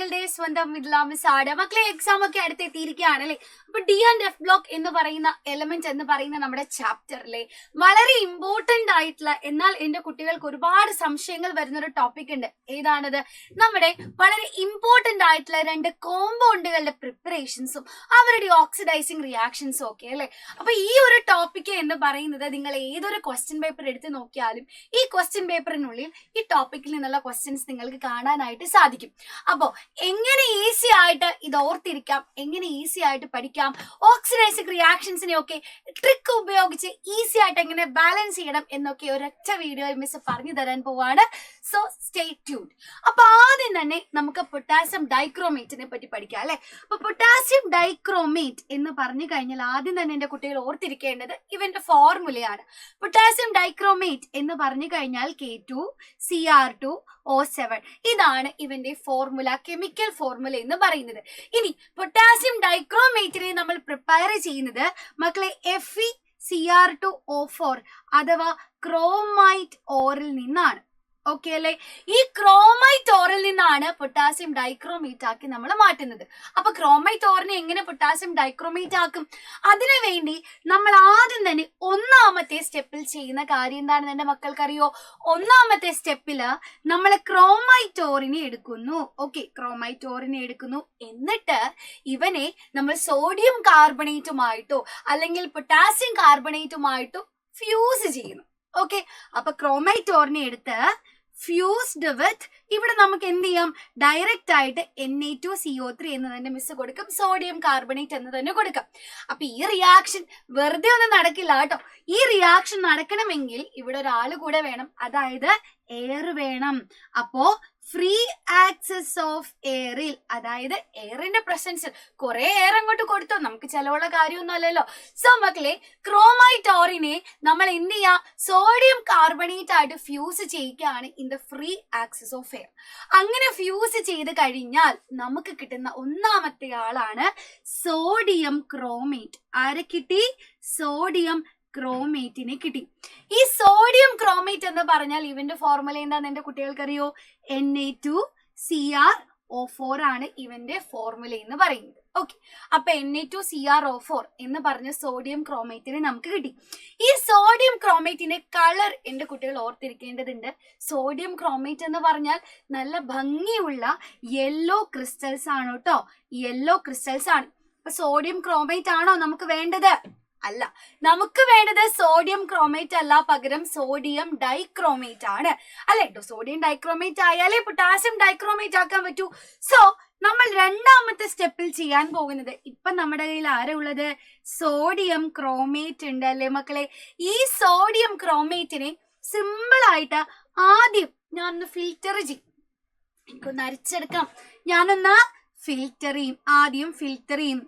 നിങ്ങളുടെ സ്വന്തം മിസ്സാണ്. മക്കളെ എക്സാം ഒക്കെ അടുത്തെത്തിയിരിക്കുകയാണല്ലേ. അപ്പൊ ഡി ആൻഡ് എഫ് ബ്ലോക്ക് എന്ന് പറയുന്ന എലമെന്റ് എന്ന് പറയുന്ന നമ്മുടെ ചാപ്റ്ററിലെ വളരെ ഇമ്പോർട്ടന്റ് ആയിട്ടുള്ള എന്നാൽ എന്റെ കുട്ടികൾക്ക് ഒരുപാട് സംശയങ്ങൾ വരുന്ന ഒരു ടോപ്പിക് ഉണ്ട്. ഏതാണത്? നമ്മുടെ വളരെ ഇമ്പോർട്ടന്റ് ആയിട്ടുള്ള 2 കോമ്പൗണ്ടുകളുടെ പ്രിപ്പറേഷൻസും അവരുടെ ഓക്സിഡൈസിങ് റിയാക്ഷൻസും ഒക്കെ അല്ലെ. അപ്പൊ ഈ ഒരു ടോപ്പിക് എന്ന് പറയുന്നത് നിങ്ങൾ ഏതൊരു ക്വസ്റ്റ്യൻ പേപ്പർ എടുത്ത് നോക്കിയാലും ഈ ക്വസ്റ്റ്യൻ പേപ്പറിനുള്ളിൽ ഈ ടോപ്പിക്കിൽ നിന്നുള്ള ക്വസ്റ്റ്യൻസ് നിങ്ങൾക്ക് കാണാനായിട്ട് സാധിക്കും. അപ്പോ എങ്ങനെ ഈസി ആയിട്ട് ഇത് ഓർത്തിരിക്കാം, എങ്ങനെ ഈസി ആയിട്ട് പഠിക്കാം, ഓക്സിഡൈസിങ് റിയാക്ഷൻസിനെ ഒക്കെ ട്രിക്ക് ഉപയോഗിച്ച് ഈസി ആയിട്ട് എങ്ങനെ ബാലൻസ് ചെയ്യണം എന്നൊക്കെ ഒരൊറ്റ വീഡിയോ മിസ് പറഞ്ഞു തരാൻ പോവാണ്. So stay tuned. അപ്പൊ ആദ്യം തന്നെ നമുക്ക് പൊട്ടാസ്യം ഡൈക്രോമേറ്റിനെ പറ്റി പഠിക്കാം അല്ലെ. അപ്പൊ പൊട്ടാസ്യം ഡൈക്രോമേറ്റ് എന്ന് പറഞ്ഞു കഴിഞ്ഞാൽ ആദ്യം തന്നെ എന്റെ കുട്ടികൾ ഓർത്തിരിക്കേണ്ടത് ഇവന്റെ ഫോർമുലയാണ്. പൊട്ടാസ്യം ഡൈക്രോമേറ്റ് എന്ന് പറഞ്ഞു കഴിഞ്ഞാൽ K2Cr2O7 ഇതാണ് ഇവന്റെ ഫോർമുല, കെമിക്കൽ ഫോർമുല എന്ന് പറയുന്നത്. ഇനി പൊട്ടാസ്യം ഡൈക്രോമേറ്റിനെ നമ്മൾ പ്രിപ്പയർ ചെയ്യുന്നത് മക്കളെ FeCr2O4 അഥവാ ക്രോമൈറ്റ് ഓറിൽ നിന്നാണ്. ഓക്കെ അല്ലെ. ഈ ക്രോമൈറ്റ് ഓറിൽ നിന്നാണ് പൊട്ടാസ്യം ഡൈക്രോമേറ്റ് ആക്കി നമ്മൾ മാറ്റുന്നത്. അപ്പൊ ക്രോമൈറ്റ് ഓറിനെ എങ്ങനെ പൊട്ടാസ്യം ഡൈക്രോമേറ്റ് ആക്കും? അതിനു വേണ്ടി നമ്മൾ ആദ്യം തന്നെ ഒന്നാമത്തെ സ്റ്റെപ്പിൽ ചെയ്യുന്ന കാര്യം എന്താണെന്ന് എന്റെ മക്കൾക്കറിയോ? ഒന്നാമത്തെ സ്റ്റെപ്പില് നമ്മൾ ക്രോമൈറ്റ് ഓറിനെ എടുക്കുന്നു. ഓക്കെ, ക്രോമൈറ്റ് ഓറിനെ എടുക്കുന്നു. എന്നിട്ട് ഇവനെ നമ്മൾ സോഡിയം കാർബണേറ്റുമായിട്ടോ അല്ലെങ്കിൽ പൊട്ടാസ്യം കാർബണേറ്റുമായിട്ടോ ഫ്യൂസ് ചെയ്യുന്നു. ഓക്കെ, അപ്പൊ ക്രോമൈറ്റ് ഓറിനെ എടുത്ത് ഫ്യൂസ്ഡ് വിത്ത് ഇവിടെ നമുക്ക് എന്ത് ചെയ്യാം? ഡയറക്റ്റ് ആയിട്ട് Na2CO3 എന്ന് തന്നെ മിസ് കൊടുക്കും, സോഡിയം കാർബണേറ്റ് എന്ന് തന്നെ കൊടുക്കാം. അപ്പൊ ഈ റിയാക്ഷൻ വെറുതെ ഒന്നും നടക്കില്ല കേട്ടോ. ഈ റിയാക്ഷൻ നടക്കണമെങ്കിൽ ഇവിടെ ഒരാൾ കൂടെ വേണം, അതായത് എയർ വേണം. അപ്പോ ഫ്രീ ആക്സസ് ഓഫ് എയറിൽ, അതായത് എയറിന്റെ പ്രസൻസിൽ കുറെ എയർ അങ്ങോട്ട് കൊടുത്തോ, നമുക്ക് ചെലവുള്ള കാര്യമൊന്നും അല്ലല്ലോ. സോ മക്കളെ, ക്രോമൈറ്റ് ഓറിനെ നമ്മൾ എന്ത് ചെയ്യാം? സോഡിയം കാർബണേറ്റ് ആയിട്ട് ഫ്യൂസ് ചെയ്യുകയാണ് in the free access of air. അങ്ങനെ ഫ്യൂസ് ചെയ്ത് കഴിഞ്ഞാൽ നമുക്ക് കിട്ടുന്ന ഒന്നാമത്തെ ആളാണ് സോഡിയം ക്രോമേറ്റ്. ആരെ കിട്ടി? സോഡിയം ക്രോമേറ്റിനെ കിട്ടി. ഈ സോഡിയം ക്രോമേറ്റ് എന്ന് പറഞ്ഞാൽ ഇവന്റെ ഫോർമുല എന്താന്ന് എന്റെ കുട്ടികൾക്കറിയോ? Na2Cr O4 ആണ് ഇവന്റെ ഫോർമുല എന്ന് പറയുന്നത്. ഓക്കെ, അപ്പൊ Na2Cr O4 എന്ന് പറഞ്ഞ സോഡിയം ക്രോമേറ്റിനെ നമുക്ക് കിട്ടി. ഈ സോഡിയം ക്രോമേറ്റിന്റെ കളർ എന്റെ കുട്ടികൾ ഓർത്തിരിക്കേണ്ടതുണ്ട്. സോഡിയം ക്രോമേറ്റ് എന്ന് പറഞ്ഞാൽ നല്ല ഭംഗിയുള്ള യെല്ലോ ക്രിസ്റ്റൽസ് ആണ് കേട്ടോ, യെല്ലോ ക്രിസ്റ്റൽസ് ആണ്. അപ്പൊ സോഡിയം ക്രോമേറ്റ് ആണോ നമുക്ക് വേണ്ടത്? അല്ല, നമുക്ക് വേണ്ടത് സോഡിയം ക്രോമേറ്റ് അല്ല, പകരം സോഡിയം ഡൈക്രോമേറ്റ് ആണ് അല്ലെ. സോഡിയം ഡൈക്രോമേറ്റ് ആയാലേ പൊട്ടാസ്യം ഡൈക്രോമേറ്റ് ആക്കാൻ പറ്റൂ. സോ നമ്മൾ രണ്ടാമത്തെ സ്റ്റെപ്പിൽ ചെയ്യാൻ പോകുന്നത്, ഇപ്പൊ നമ്മുടെ കയ്യിൽ ആരാ ഉള്ളത്? സോഡിയം ക്രോമേറ്റ് ഉണ്ട് അല്ലെ മക്കളെ. ഈ സോഡിയം ക്രോമേറ്റിനെ സിമ്പിൾ ആയിട്ട് ആദ്യം ഞാനൊന്ന് ഫിൽറ്റർ ചെയ്യും. എനിക്കൊന്ന് അരിച്ചെടുക്കാം. ഞാനൊന്ന് ഫിൽറ്റർ ചെയ്യും. ആദ്യം ഫിൽറ്റർ ചെയ്യും.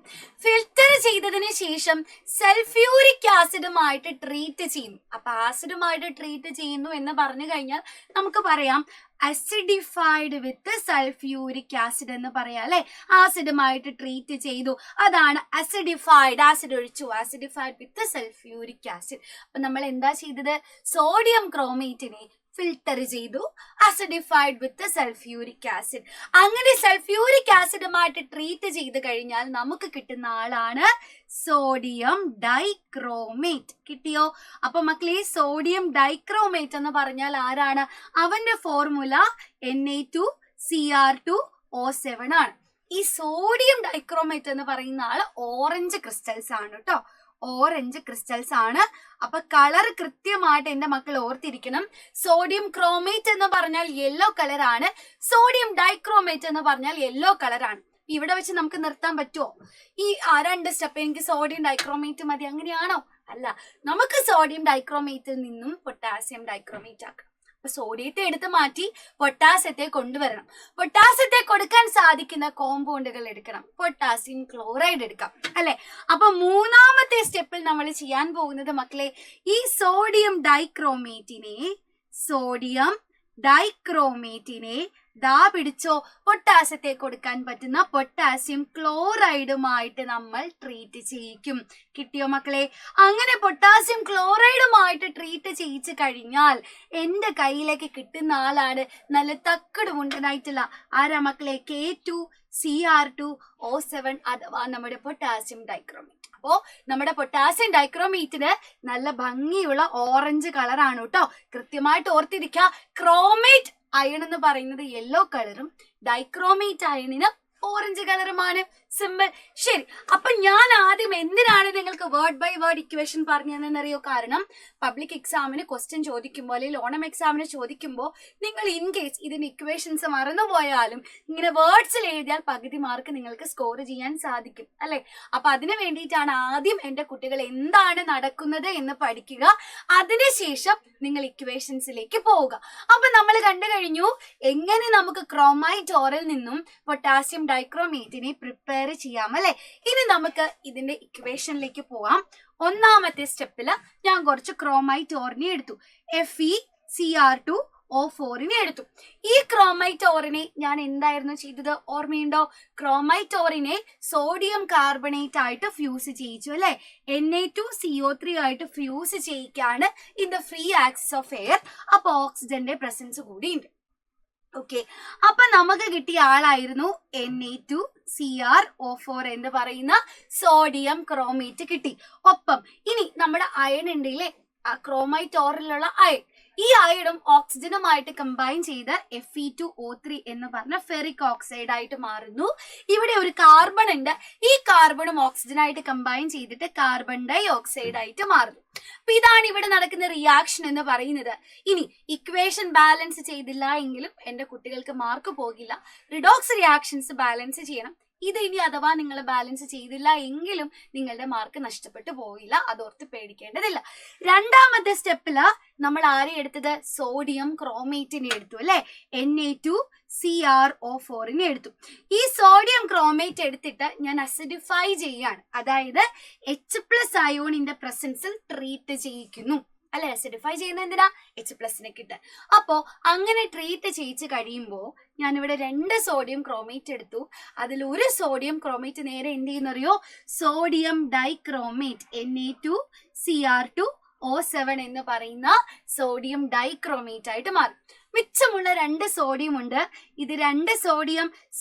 ഫിൽറ്റർ ചെയ്തതിന് ശേഷം സൾഫ്യൂരിക് ആസിഡുമായിട്ട് ട്രീറ്റ് ചെയ്യും. അപ്പൊ ആസിഡുമായിട്ട് ട്രീറ്റ് ചെയ്യുന്നു എന്ന് പറഞ്ഞു കഴിഞ്ഞാൽ നമുക്ക് പറയാം അസിഡിഫൈഡ് വിത്ത് സൾഫ്യൂരിക് ആസിഡ് എന്ന് പറയാം അല്ലെ. ആസിഡുമായിട്ട് ട്രീറ്റ് ചെയ്തു, അതാണ് അസിഡിഫൈഡ്. ആസിഡ് ഒഴിച്ചു, ആസിഡിഫൈഡ് വിത്ത് സൾഫ്യൂരിക് ആസിഡ്. അപ്പൊ നമ്മൾ എന്താ ചെയ്തത്? സോഡിയം ക്രോമേറ്റിനെ ഫിൽട്ടർ ചെയ്തു, അസിഡിഫൈഡ് വിത്ത് സൾഫ്യൂരിക് ആസിഡ്. അങ്ങനെ സൾഫ്യൂരിക് ആസിഡുമായിട്ട് ട്രീറ്റ് ചെയ്ത് കഴിഞ്ഞാൽ നമുക്ക് കിട്ടുന്ന ആളാണ് സോഡിയം ഡൈക്രോമേറ്റ്. കിട്ടിയോ? അപ്പൊ മക്കളെ, സോഡിയം ഡൈക്രോമേറ്റ് എന്ന് പറഞ്ഞാൽ ആരാണ്? അവന്റെ ഫോർമുല Na2Cr2O7 ആണ്. ഈ സോഡിയം ഡൈക്രോമേറ്റ് എന്ന് പറയുന്ന ആള് ഓറഞ്ച് ക്രിസ്റ്റൽസ് ആണ് കേട്ടോ, ഓറഞ്ച് ക്രിസ്റ്റൽസ് ആണ്. അപ്പൊ കളർ കൃത്യമായിട്ട് എന്റെ മക്കൾ ഓർത്തിരിക്കണം. സോഡിയം ക്രോമേറ്റ് എന്ന് പറഞ്ഞാൽ യെല്ലോ കളർ ആണ്, സോഡിയം ഡൈക്രോമേറ്റ് എന്ന് പറഞ്ഞാൽ യെല്ലോ കളർ ആണ്. ഇവിടെ വെച്ച് നമുക്ക് നിർത്താൻ പറ്റുമോ? ഈ 2 സ്റ്റെപ്പ് എനിക്ക് സോഡിയം ഡൈക്രോമേറ്റ് മതി അങ്ങനെയാണോ? അല്ല, നമുക്ക് സോഡിയം ഡൈക്രോമേറ്റിൽ നിന്നും പൊട്ടാസ്യം ഡൈക്രോമേറ്റ് ആക്കാം. അപ്പൊ സോഡിയത്തെ എടുത്ത് മാറ്റി പൊട്ടാസ്യത്തെ കൊണ്ടുവരണം. പൊട്ടാസ്യത്തെ കൊടുക്കാൻ സാധിക്കുന്ന കോമ്പൗണ്ടുകൾ എടുക്കണം. പൊട്ടാസ്യം ക്ലോറൈഡ് എടുക്കാം അല്ലെ. അപ്പൊ മൂന്നാമത്തെ സ്റ്റെപ്പിൽ നമ്മൾ ചെയ്യാൻ പോകുന്നത് മക്കളെ, ഈ സോഡിയം ഡൈക്രോമേറ്റിനെ സോഡിയം ഡൈക്രോമേറ്റിനെ ദാ പിടിച്ചോ പൊട്ടാസ്യത്തെ കൊടുക്കാൻ പറ്റുന്ന പൊട്ടാസ്യം ക്ലോറൈഡുമായിട്ട് നമ്മൾ ട്രീറ്റ് ചെയ്യിക്കും. കിട്ടിയോ മക്കളെ? അങ്ങനെ പൊട്ടാസ്യം ക്ലോറൈഡുമായിട്ട് ട്രീറ്റ് ചെയ്യിച്ചു കഴിഞ്ഞാൽ എന്റെ കയ്യിലേക്ക് കിട്ടുന്ന ആളാണ് നല്ല തക്കട് മുണ്ടനായിട്ടുള്ള ആരാ മക്കളെ? K2Cr2O7 അഥവാ നമ്മുടെ പൊട്ടാസ്യം ഡൈക്രോമേറ്റ്. അപ്പോ നമ്മുടെ പൊട്ടാസ്യം ഡൈക്രോമേറ്റിന് നല്ല ഭംഗിയുള്ള ഓറഞ്ച് കളറാണ് കേട്ടോ. കൃത്യമായിട്ട് ഓർത്തിരിക്കുക. ക്രോമേറ്റ് അയൺ എന്ന് പറയുന്നത് യെല്ലോ കളറും ഡൈക്രോമേറ്റ് അയണിന് ഓറഞ്ച് കളറുമാണ്. സിമ്പിൾ. ശരി, അപ്പൊ ഞാൻ ആദ്യം എന്തിനാണ് നിങ്ങൾക്ക് വേർഡ് ബൈ വേർഡ് ഇക്വേഷൻ പറഞ്ഞു തന്നെന്നറിയോ? കാരണം പബ്ലിക് എക്സാമിന് ക്വസ്റ്റ്യൻ ചോദിക്കുമ്പോൾ അല്ലെങ്കിൽ ഓണം എക്സാമിന് ചോദിക്കുമ്പോൾ നിങ്ങൾ ഇൻ കേസ് ഇതിന് ഇക്വേഷൻസ് മറന്നുപോയാലും ഇങ്ങനെ വേർഡ്സിൽ എഴുതിയാൽ പകുതി മാർക്ക് നിങ്ങൾക്ക് സ്കോർ ചെയ്യാൻ സാധിക്കും അല്ലെ? അപ്പൊ അതിനു വേണ്ടിയിട്ടാണ് ആദ്യം എന്റെ കുട്ടികൾ എന്താണ് നടക്കുന്നത് എന്ന് പഠിക്കുക. അതിനുശേഷം നിങ്ങൾ ഇക്വേഷൻസിലേക്ക് പോവുക. അപ്പൊ നമ്മൾ കണ്ടു കഴിഞ്ഞു എങ്ങനെ നമുക്ക് ക്രോമൈറ്റോറിൽ നിന്നും പൊട്ടാസ്യം ഡൈക്രോമേറ്റിനെ പ്രിപ്പയർ ചെയ്യാം അല്ലെ? ഇനി നമുക്ക് ഇതിന്റെ ഇക്വേഷനിലേക്ക് പോവാം. ഒന്നാമത്തെ സ്റ്റെപ്പില് ഞാൻ കുറച്ച് ക്രോമൈറ്റോറിനെ എടുത്തു. FeCr2O4 എടുത്തു. ഈ ക്രോമൈറ്റോറിനെ ഞാൻ എന്തായിരുന്നു ചെയ്തത് ഓർമ്മയുണ്ടോ? ക്രോമൈറ്റോറിനെ സോഡിയം കാർബണേറ്റ് ആയിട്ട് ഫ്യൂസ് ചെയ്യിച്ചു അല്ലെ? Na2CO3 ആയിട്ട് ഫ്യൂസ് ചെയ്യിക്കാണ് in the free access of air. അപ്പൊ ഓക്സിജന്റെ പ്രസൻസ് കൂടി ഉണ്ട്. ഓക്കെ, അപ്പൊ നമുക്ക് കിട്ടിയ ആളായിരുന്നു Na2Cr4 എന്ന് പറയുന്ന സോഡിയം ക്രോമേറ്റ് കിട്ടി. ഒപ്പം ഇനി നമ്മുടെ അയൺ ഉണ്ടല്ലേ, ക്രോമൈറ്റോറിലുള്ള അയൺ, ഈ അയണും ഓക്സിജനുമായിട്ട് കമ്പൈൻ ചെയ്ത് Fe2O3 എന്ന് പറഞ്ഞ ഫെറിക് ഓക്സൈഡ് ആയിട്ട് മാറുന്നു. ഇവിടെ ഒരു കാർബൺ ഉണ്ട്. ഈ കാർബണും ഓക്സിജനായിട്ട് കമ്പൈൻ ചെയ്തിട്ട് കാർബൺ ഡൈ ഓക്സൈഡ് ആയിട്ട് മാറുന്നു. അപ്പൊ ഇതാണ് ഇവിടെ നടക്കുന്ന റിയാക്ഷൻ എന്ന് പറയുന്നത്. ഇനി ഇക്വേഷൻ ബാലൻസ് ചെയ്തില്ല എങ്കിലും എന്റെ കുട്ടികൾക്ക് മാർക്ക് പോകില്ല. റിഡോക്സ് റിയാക്ഷൻസ് ബാലൻസ് ചെയ്യണം. ഇത് ഇനി അഥവാ നിങ്ങൾ ബാലൻസ് ചെയ്തില്ല എങ്കിലും നിങ്ങളുടെ മാർക്ക് നഷ്ടപ്പെട്ടു പോയില്ല. അതോർത്ത് പേടിക്കേണ്ടതില്ല. രണ്ടാമത്തെ സ്റ്റെപ്പില് നമ്മൾ ആരെ എടുത്തത്? സോഡിയം ക്രോമേറ്റിനെ എടുത്തു അല്ലെ? Na2Cr4 എടുത്തു. ഈ സോഡിയം ക്രോമേറ്റ് എടുത്തിട്ട് ഞാൻ അസിഡിഫൈ ചെയ്യാണ്. അതായത് H+ അയോണിന്റെ പ്രസൻസിൽ ട്രീറ്റ് ചെയ്യിക്കുന്നു അല്ലെ? അസിഡിഫൈ ചെയ്യുന്ന എന്തിനാ? H+ കിട്ടാൻ. അപ്പോ അങ്ങനെ ട്രീറ്റ് ചെയ്യിച്ച് കഴിയുമ്പോൾ ഞാനിവിടെ 2 സോഡിയം ക്രോമേറ്റ് എടുത്തു. അതിൽ ഒരു സോഡിയം ക്രോമേറ്റ് നേരെ എന്ത് ചെയ്യുന്നറിയോ? സോഡിയം ഡൈക്രോമേറ്റ് Na2Cr2O7 എന്ന് പറയുന്ന സോഡിയം ഡൈക്രോമേറ്റ് ആയിട്ട് മാറി. മിച്ചമുള്ള 2 സോഡിയം ഉണ്ട്. ഇത് 2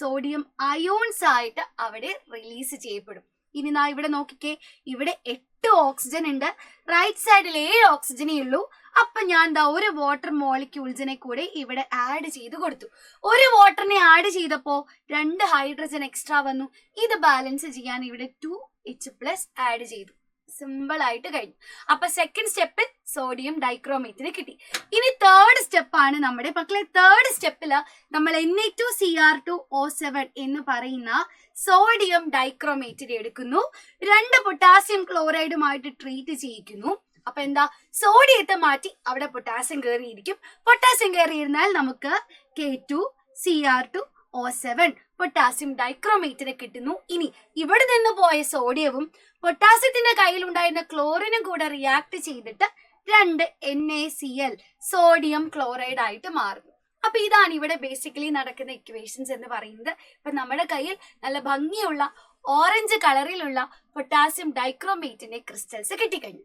സോഡിയം അയോൺസ് ആയിട്ട് അവിടെ റിലീസ് ചെയ്യപ്പെടും. ഇനി ഇവിടെ നോക്കിക്കേ, ഇവിടെ 8 ഓക്സിജൻ ഉണ്ട്. റൈറ്റ് സൈഡിൽ 7 ഓക്സിജനേ ഉള്ളൂ. അപ്പൊ ഞാൻ ഒരു വാട്ടർ മോളിക്യൂൾസിനെ കൂടെ ഇവിടെ ആഡ് ചെയ്ത് കൊടുത്തു. ഒരു വാട്ടറിനെ ആഡ് ചെയ്തപ്പോ 2 ഹൈഡ്രജൻ എക്സ്ട്രാ വന്നു. ഇത് ബാലൻസ് ചെയ്യാൻ ഇവിടെ 2H+ ആഡ് ചെയ്തു. സിമ്പിൾ ആയിട്ട് കഴിഞ്ഞു. അപ്പൊ സെക്കൻഡ് സ്റ്റെപ്പിൽ സോഡിയം ഡൈക്രോമേറ്റിന് കിട്ടി. ഇനി തേർഡ് സ്റ്റെപ്പാണ് നമ്മുടെ മക്കളെ. തേർഡ് സ്റ്റെപ്പില് നമ്മൾ Na2Cr2O7 എന്ന് പറയുന്ന സോഡിയം ഡൈക്രോമേറ്റിനെ എടുക്കുന്നു. 2 പൊട്ടാസ്യം ക്ലോറൈഡുമായിട്ട് ട്രീറ്റ് ചെയ്യിക്കുന്നു. അപ്പൊ എന്താ? സോഡിയത്തെ മാറ്റി അവിടെ പൊട്ടാസ്യം കയറിയിരിക്കും. പൊട്ടാസ്യം കയറിയിരുന്നാൽ നമുക്ക് K2Cr2O7 പൊട്ടാസ്യം ഡൈക്രോമേറ്റിനെ കിട്ടുന്നു. ഇനി ഇവിടെ നിന്ന് പോയ സോഡിയവും പൊട്ടാസ്യത്തിന്റെ കയ്യിലുണ്ടായിരുന്ന ക്ലോറിനും കൂടെ റിയാക്ട് ചെയ്തിട്ട് 2 NaCl സോഡിയം ക്ലോറൈഡ് ആയിട്ട് മാറുന്നു. അപ്പൊ ഇതാണ് ഇവിടെ ബേസിക്കലി നടക്കുന്ന ഇക്വേഷൻസ് എന്ന് പറയുന്നത്. ഇപ്പൊ നമ്മുടെ കയ്യിൽ നല്ല ഭംഗിയുള്ള ഓറഞ്ച് കളറിലുള്ള പൊട്ടാസ്യം ഡൈക്രോമേറ്റിന്റെ ക്രിസ്റ്റൽസ് കിട്ടിക്കഴിഞ്ഞു.